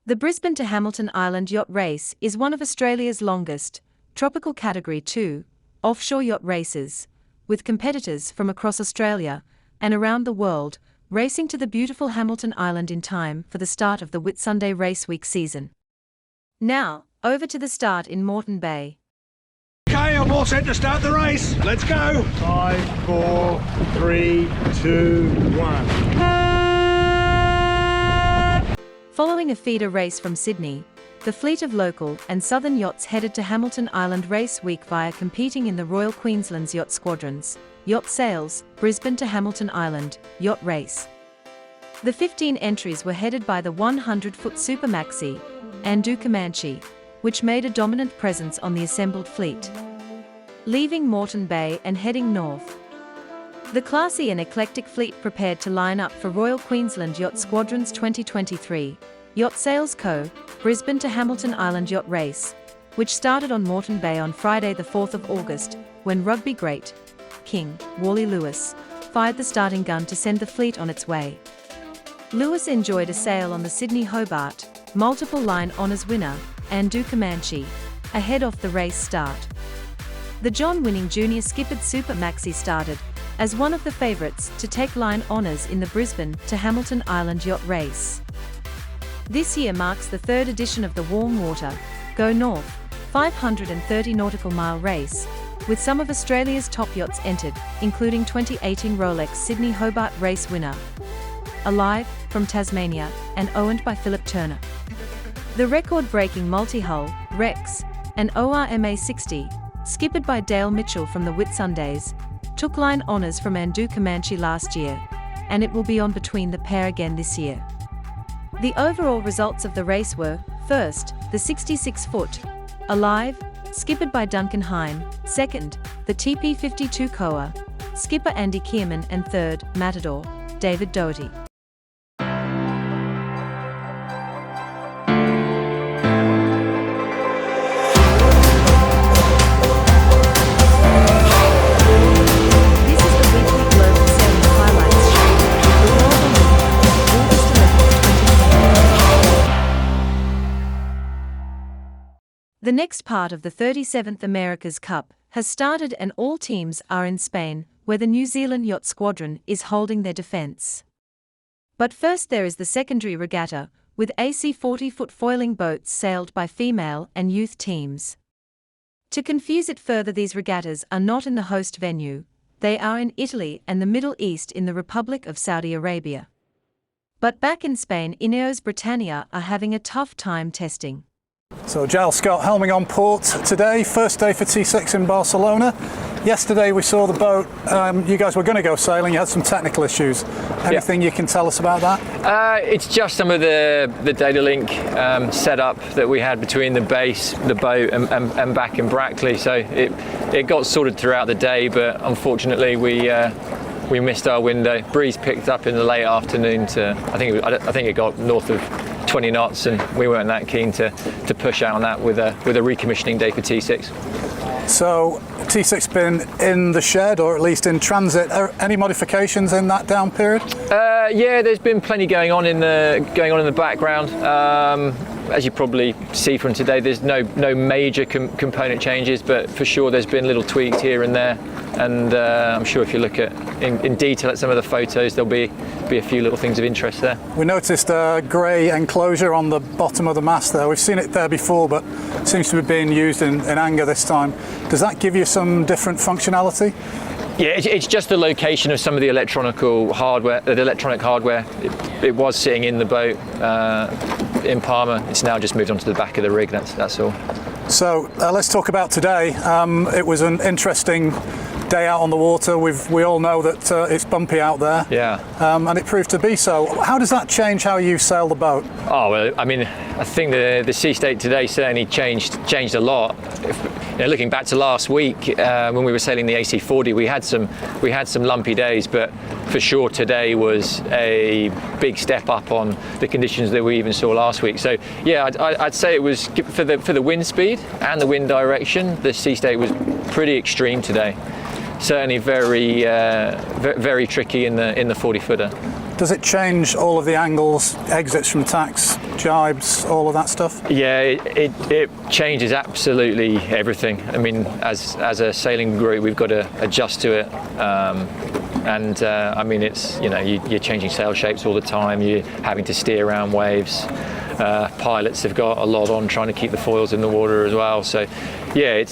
The Brisbane to Hamilton Island Yacht Race is one of Australia's longest, tropical Category 2, offshore yacht races, with competitors from across Australia and around the world racing to the beautiful Hamilton Island in time for the start of the Whit-Sunday Race Week season. Now, over to the start in Moreton Bay. Okay, I'm all set to start the race. Let's go. 5, 4, 3, 2, 1. Following a feeder race from Sydney, the fleet of local and southern yachts headed to Hamilton Island Race Week via competing in the Royal Queensland's Yacht Squadron's Yacht Sales, Brisbane to Hamilton Island Yacht Race. The 15 entries were headed by the 100-foot Super Maxi, Andu Comanche, which made a dominant presence on the assembled fleet. Leaving Moreton Bay and heading north, the classy and eclectic fleet prepared to line up for Royal Queensland Yacht Squadron's 2023 Yacht Sales Co. Brisbane to Hamilton Island Yacht Race, which started on Moreton Bay on Friday the 4th of August, when rugby great King Wally Lewis fired the starting gun to send the fleet on its way. Lewis enjoyed a sail on the Sydney Hobart multiple line honours winner, Andu Comanche, ahead of the race start. The John-winning junior skippered Super Maxi started as one of the favourites to take line honours in the Brisbane to Hamilton Island Yacht Race. This year marks the third edition of the Warm Water, Go North, 530 nautical mile race, with some of Australia's top yachts entered, including 2018 Rolex Sydney Hobart race winner, Alive, from Tasmania, and owned by Philip Turner. The record-breaking multi-hull, Rex, and ORMA 60, skippered by Dale Mitchell from the Whit-Sundays, took line honours from Andu Comanche last year, and it will be on between the pair again this year. The overall results of the race were, first, the 66-foot, Alive, skippered by Duncan Hine, second, the TP52 Koa, skipper Andy Kierman, and third, Matador, David Doherty. The next part of the 37th America's Cup has started and all teams are in Spain, where the New Zealand Yacht Squadron is holding their defence. But first there is the secondary regatta, with AC 40-foot foiling boats sailed by female and youth teams. To confuse it further, these regattas are not in the host venue, they are in Italy and the Middle East in the Republic of Saudi Arabia. But back in Spain, Ineos Britannia are having a tough time testing. So Giles Scott helming on port today, first day for T6 in Barcelona. Yesterday we saw the boat, you guys were going to go sailing, you had some technical issues. Anything you can tell us about that? It's just some of the data link setup that we had between the base, the boat and back in Brackley. So it got sorted throughout the day, but unfortunately we missed our window. Breeze picked up in the late afternoon to, I think it got north of 20 knots, and we weren't that keen to push out on that with a recommissioning day for T6. So T6 been in the shed, or at least in transit. Any modifications in that down period? Yeah, there's been plenty going on in the background. As you probably see from today, there's no major component changes, but for sure there's been little tweaks here and there. And I'm sure if you look at in detail at some of the photos, there'll be a few little things of interest there. We noticed a grey enclosure on the bottom of the mast there. We've seen it there before, but it seems to be being used in anger this time. Does that give you some different functionality? Yeah, it's just the location of some of the electronic hardware. It was sitting in the boat in Palma. It's now just moved onto the back of the rig. That's all. So let's talk about today. It was an interesting day out on the water. We all know that it's bumpy out there. Yeah. And it proved to be so. How does that change how you sail the boat? Oh well, I mean, I think the sea state today certainly changed a lot. Looking back to last week when we were sailing the AC40, we had some lumpy days, but for sure today was a big step up on the conditions that we even saw last week. So yeah, I'd say it was for the wind speed and the wind direction. The sea state was pretty extreme today. Certainly very tricky in the 40-footer. Does it change all of the angles, exits from tacks jibes, all of that stuff? Yeah, it changes absolutely everything. I mean, as a sailing group, we've got to adjust to it. I mean, it's, you know, you're changing sail shapes all the time. You're having to steer around waves. Pilots have got a lot on trying to keep the foils in the water as well. So, yeah, it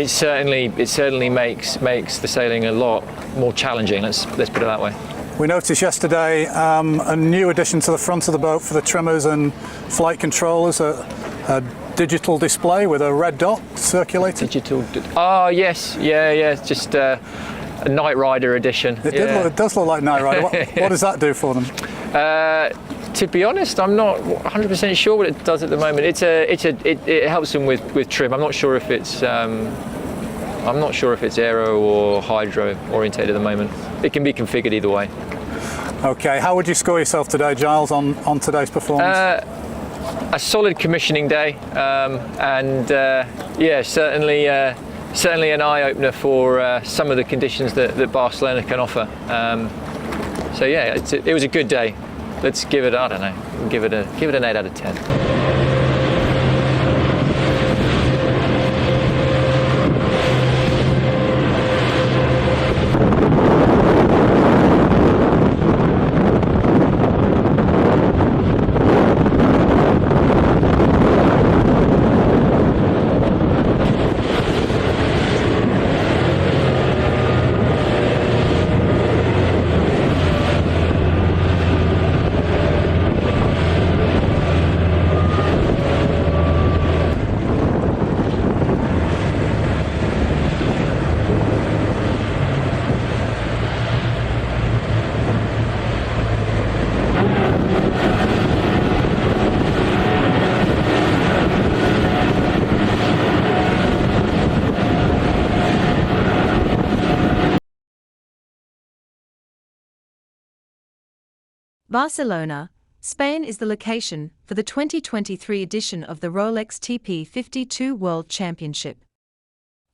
certainly makes the sailing a lot more challenging. Let's put it that way. We noticed yesterday a new addition to the front of the boat for the trimmers and flight controllers, a digital display with a red dot circulated. Oh yes, yeah, just a Night Rider edition. It does look like Night Rider. What does that do for them? To be honest, I'm not 100% sure what it does at the moment. It helps them with trim. I'm not sure if it's aero or hydro orientated at the moment. It can be configured either way. Okay, how would you score yourself today, Giles, on today's performance? A solid commissioning day, yeah, certainly an eye-opener for some of the conditions that Barcelona can offer. So yeah, it was a good day. Let's give it, I don't know, give it an 8 out of 10. Barcelona, Spain is the location for the 2023 edition of the Rolex TP52 World Championship.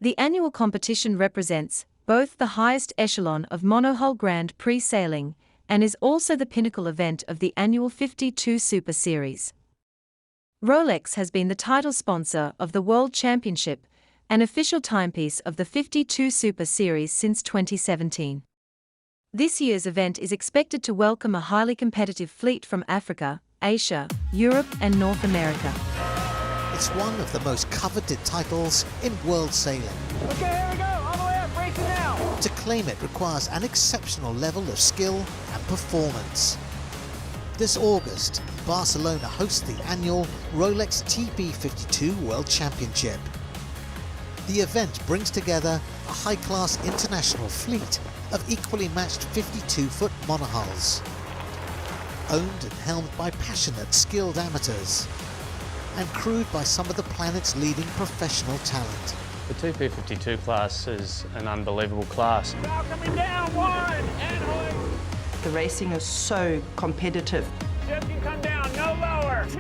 The annual competition represents both the highest echelon of monohull Grand Prix sailing and is also the pinnacle event of the annual 52 Super Series. Rolex has been the title sponsor of the World Championship, an official timepiece of the 52 Super Series since 2017. This year's event is expected to welcome a highly competitive fleet from Africa, Asia, Europe and North America. It's one of the most coveted titles in world sailing. Okay, here we go, all the way up, racing now. To claim it requires an exceptional level of skill and performance. This August, Barcelona hosts the annual Rolex TP52 World Championship. The event brings together a high-class international fleet of equally matched 52-foot monohulls, owned and helmed by passionate, skilled amateurs, and crewed by some of the planet's leading professional talent. The TP52 class is an unbelievable class. Now coming down, one, and hoist. The racing is so competitive. Ship can come down, no lower. 2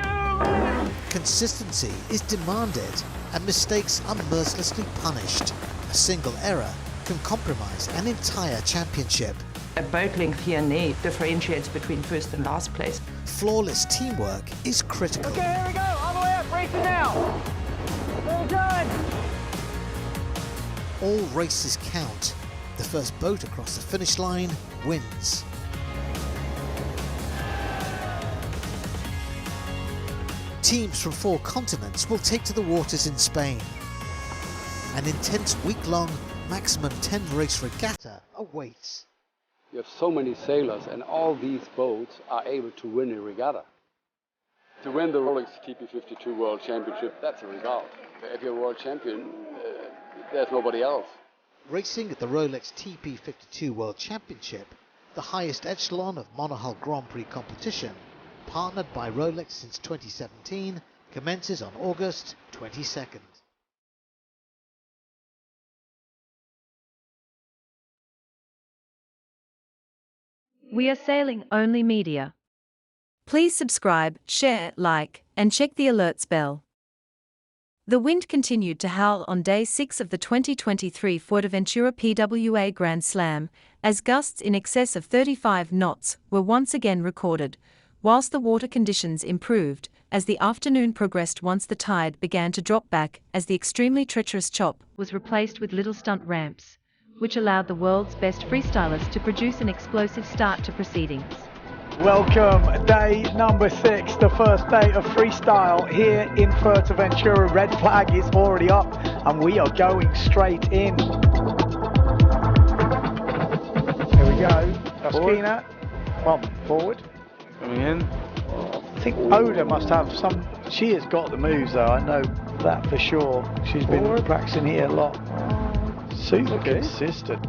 Consistency is demanded, and mistakes are mercilessly punished. A single error can compromise an entire championship. A boat length here and there differentiates between first and last place. Flawless teamwork is critical. Okay, here we go, all the way up, racing now. Very good. All races count. The first boat across the finish line wins. Teams from 4 continents will take to the waters in Spain. An intense week-long, maximum 10-race regatta awaits. You have so many sailors, and all these boats are able to win a regatta. To win the Rolex TP52 World Championship, that's a result. If you're a world champion, there's nobody else. Racing at the Rolex TP52 World Championship, the highest echelon of monohull Grand Prix competition, partnered by Rolex since 2017, commences on August 22nd. We are Sailing Only Media. Please subscribe, share, like, and check the alerts bell. The wind continued to howl on day 6 of the 2023 Fuerteventura PWA Grand Slam, as gusts in excess of 35 knots were once again recorded, whilst the water conditions improved as the afternoon progressed once the tide began to drop back as the extremely treacherous chop was replaced with little stunt ramps, which allowed the world's best freestylers to produce an explosive start to proceedings. Welcome, day number 6, the first day of freestyle here in Fuerteventura. Red flag is already up and we are going straight in. Here we go, Daskina, forward. Coming in. I think Oda must have some, she has got the moves though, I know that for sure. She's been practicing here a lot. Super consistent.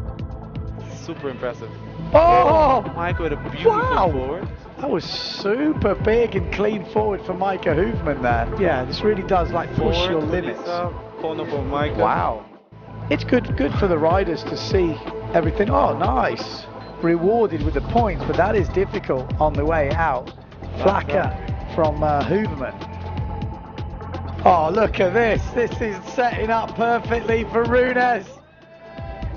Super impressive. Oh! Micah with a beautiful forward. That was super big and clean forward for Micah Hoofman there. Yeah, this really does like push your limits. Corner for Micah. Wow. It's good for the riders to see everything. Oh, nice. Rewarded with the points, but that is difficult on the way out. Flacker from Hoofman. Oh, look at this. This is setting up perfectly for Runes.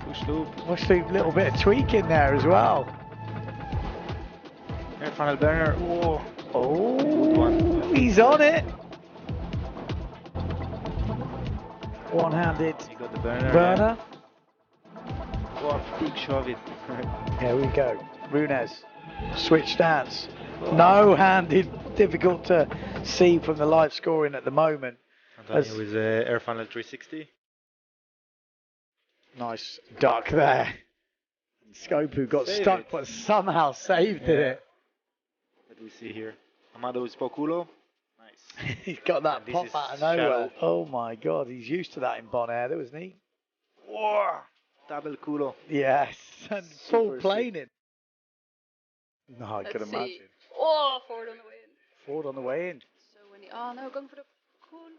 Push loop, little bit of tweak in there as well. Air funnel burner. Oh, he's on it. One-handed You got the burner. burner. Oh, big shove it. Here we go. Runes, switch stance. No-handed, difficult to see from the live scoring at the moment. Antonio with air funnel 360. Nice duck there. Skopu got stuck but somehow saved it. What do we see here? Amado with Spokulo. Nice. He's got that And pop this out of is nowhere. shallow. Oh my god, he's used to that in Bonaire, wasn't he? Whoa! Double culo. Yes, and full Super planing. No, I could Let's imagine. see. Oh, forward on the way in. Forward on the way in. So when oh no, going for the corner.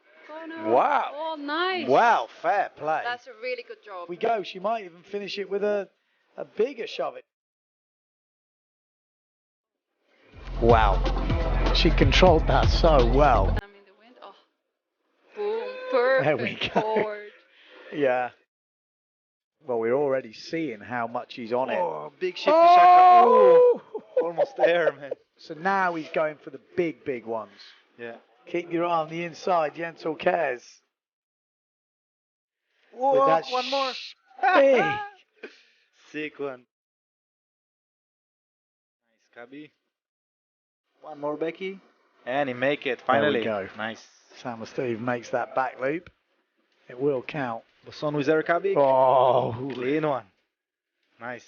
Wow. Oh, nice. Wow, fair play. That's a really good job. We go. She might even finish it with a bigger shove it. Wow. She controlled that so well. I'm in the wind. Oh, boom. Perfect. There we go. Forward. Yeah. Well, we're already seeing how much he's on it. Oh, big shift to Chakra. Oh, almost there, man. So now he's going for the big ones. Yeah. Keep your eye on the inside, Jensel cares. Whoa, With that one more. Big. Sick one. Nice, Cubby. One more, Becky. And he make it, finally. There we go. Nice. Sam Steve makes that back loop. It will count. Boson with Eric Cubby. Oh. Clean one. Nice.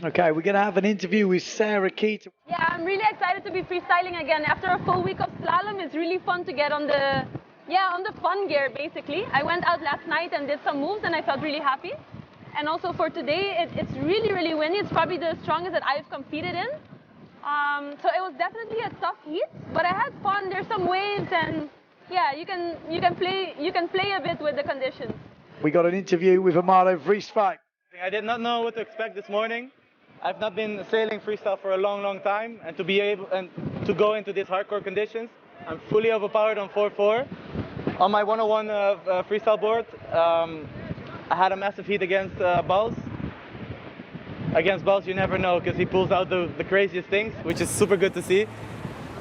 Okay, we're going to have an interview with Sarah Keaton. Yeah, I'm really excited to be freestyling again. After a full week of slalom, it's really fun to get on the fun gear, basically. I went out last night and did some moves and I felt really happy. And also for today, it's really windy. It's probably the strongest that I've competed in. So it was definitely a tough heat, but I had fun. There's some waves and yeah, you can play a bit with the conditions. We got an interview with Amado Vrieswijk. I did not know what to expect this morning. I've not been sailing freestyle for a long time, and to be able and to go into these hardcore conditions, I'm fully overpowered on 4-4. On my 101 freestyle board, I had a massive heat against Bals. Against Bals, you never know because he pulls out the craziest things, which is super good to see.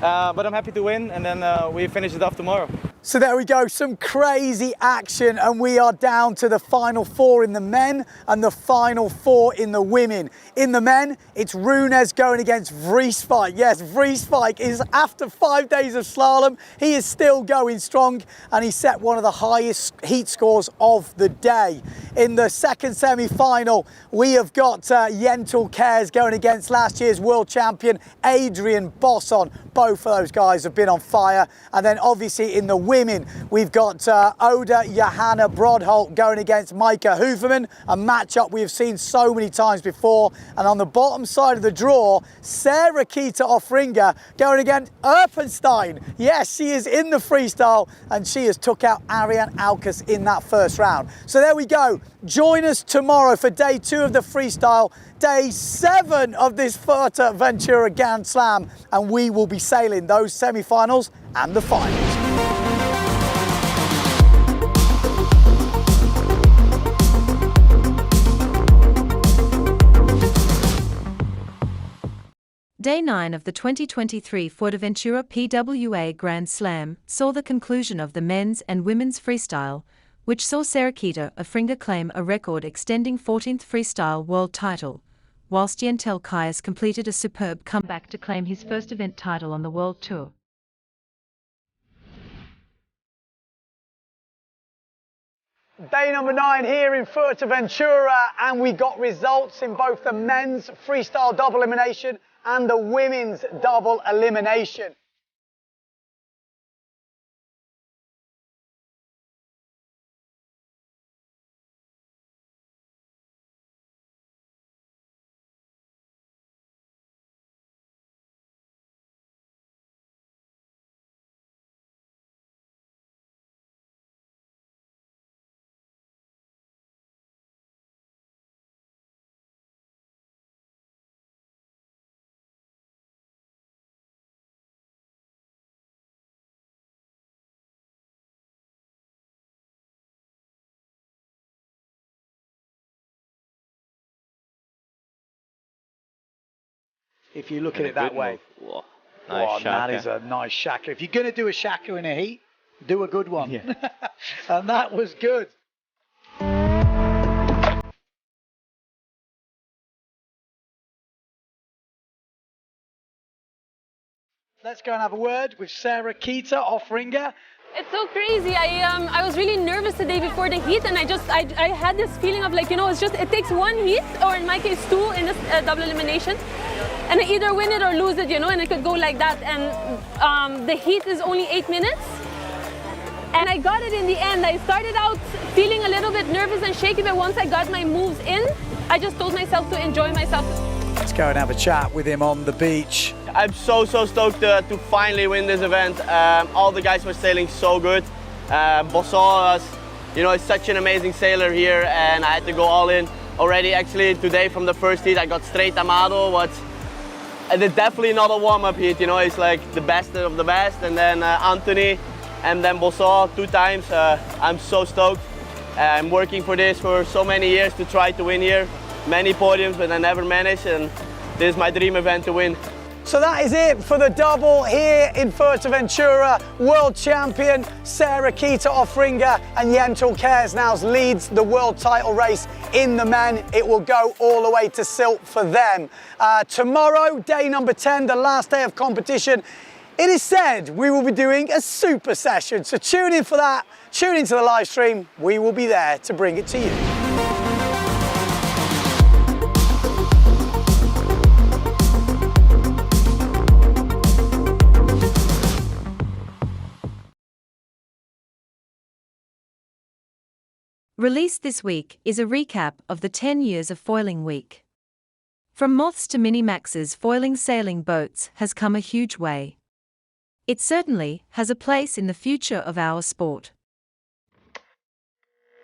But I'm happy to win, and then we finish it off tomorrow. So there we go, some crazy action, and we are down to the final 4 in the men and the final 4 in the women. In the men, it's Runes going against Vrieswijk. Yes, Vrieswijk is, after 5 days of slalom, he is still going strong, and he set one of the highest heat scores of the day. In the second semi-final, we have got Jensel Cares going against last year's world champion Adrian Bosson. Both of those guys have been on fire. And then obviously in the women, we've got Oda Johanna Brodholt going against Micah Hoofman, a matchup we have seen so many times before. And on the bottom side of the draw, Sarah Keita Offringer going against Erpenstein. Yes, she is in the freestyle and she has took out Ariane Alkas in that first round. So there we go. Join us tomorrow for day 2 of the freestyle, day 7 of this Fuerteventura Grand Slam, and we will be sailing those semi-finals and the finals. Day 9 of the 2023 Fuerteventura PWA Grand Slam saw the conclusion of the men's and women's freestyle, which saw Sarikita Afringa claim a record-extending 14th freestyle world title, whilst Yentel Kayas completed a superb comeback to claim his first event title on the World Tour. Day number 9 here in Fuerteventura, and we got results in both the men's freestyle double elimination and the women's double elimination. If you look at it that way. Whoa. Nice that is a nice shaka. If you're going to do a shaka in a heat, do a good one. Yeah. And that was good. Let's go and have a word with Sarikita Afringa. It's so crazy. I was really nervous the day before the heat, and I had this feeling of like, it takes one heat, or in my case 2 in this double elimination, and I either win it or lose it, and it could go like that. And the heat is only 8 minutes, and I got it in the end. I started out feeling a little bit nervous and shaky, but once I got my moves in, I just told myself to enjoy myself. Let's go and have a chat with him on the beach. I'm so stoked to finally win this event. All the guys were sailing so good. Bosson was, is such an amazing sailor here, and I had to go all in already. Actually, today from the first heat, I got straight Amado. It's definitely not a warm-up heat. It's like the best of the best, and then Anthony, and then Bosson 2 times. I'm so stoked. I'm working for this for so many years to try to win here. Many podiums, but I never managed, and this is my dream event to win. So that is it for the double here in Fuerteventura. World champion Sarikita Afringa and Yentel Kayas leads the world title race in the men. It will go all the way to Silt for them. Tomorrow, day number 10, the last day of competition, it is said we will be doing a super session. So tune in for that, tune into the live stream. We will be there to bring it to you. Released this week is a recap of the 10 years of Foiling Week. From moths to mini-maxes, foiling sailing boats has come a huge way. It certainly has a place in the future of our sport.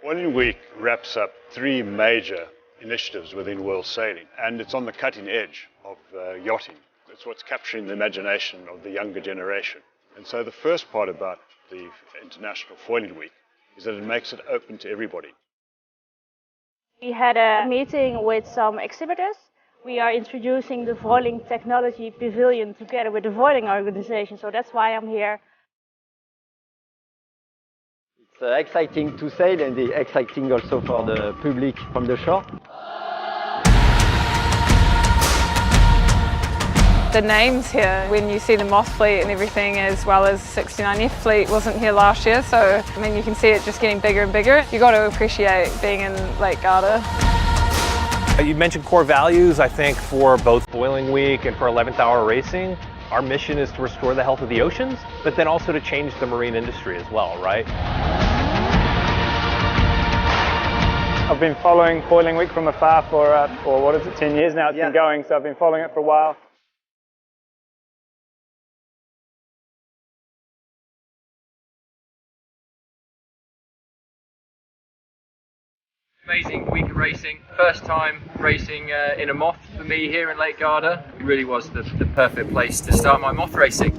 Foiling Week wraps up 3 major initiatives within world sailing, and it's on the cutting edge of yachting. It's what's capturing the imagination of the younger generation. And so the first part about the International Foiling Week is that it makes it open to everybody. We had a meeting with some exhibitors. We are introducing the Foiling Technology Pavilion together with the Foiling organization, so that's why I'm here. It's exciting to sail and exciting also for the public from the shore. The names here, when you see the Moth fleet and everything, as well as 69F fleet wasn't here last year, so I mean you can see it just getting bigger and bigger. You got to appreciate being in Lake Garda. You mentioned core values. I think for both Foiling Week and for 11th Hour Racing, our mission is to restore the health of the oceans, but then also to change the marine industry as well, right? I've been following Foiling Week from afar for what is it, 10 years now it's been going, so I've been following it for a while. Amazing week of racing. First time racing in a moth for me here in Lake Garda. It really was the perfect place to start my moth racing.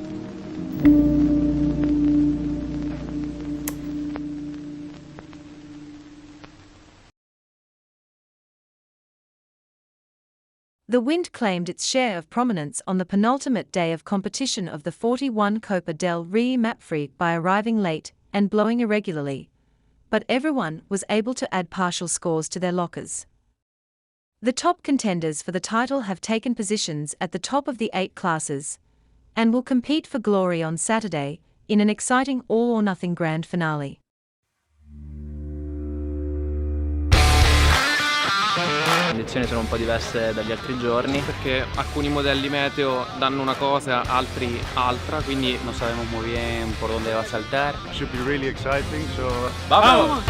The wind claimed its share of prominence on the penultimate day of competition of the 41 Copa del Rey Mapfre by arriving late and blowing irregularly, but everyone was able to add partial scores to their lockers. The top contenders for the title have taken positions at the top of the 8 classes, and will compete for glory on Saturday, in an exciting all-or-nothing grand finale. Le condizioni sono un po' diverse dagli altri giorni perché alcuni modelli meteo danno una cosa, altri altra, quindi non sabemos muy bien por dónde va a saltar. Should be really exciting, so ¡Vamos!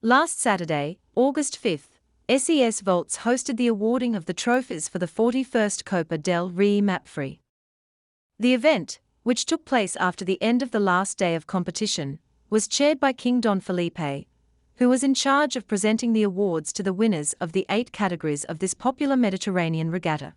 Last Saturday, August 5th, SES Volts hosted the awarding of the trophies for the 41st Copa del Rey Mapfre. The event, which took place after the end of the last day of competition, was chaired by King Don Felipe, who was in charge of presenting the awards to the winners of the 8 categories of this popular Mediterranean regatta.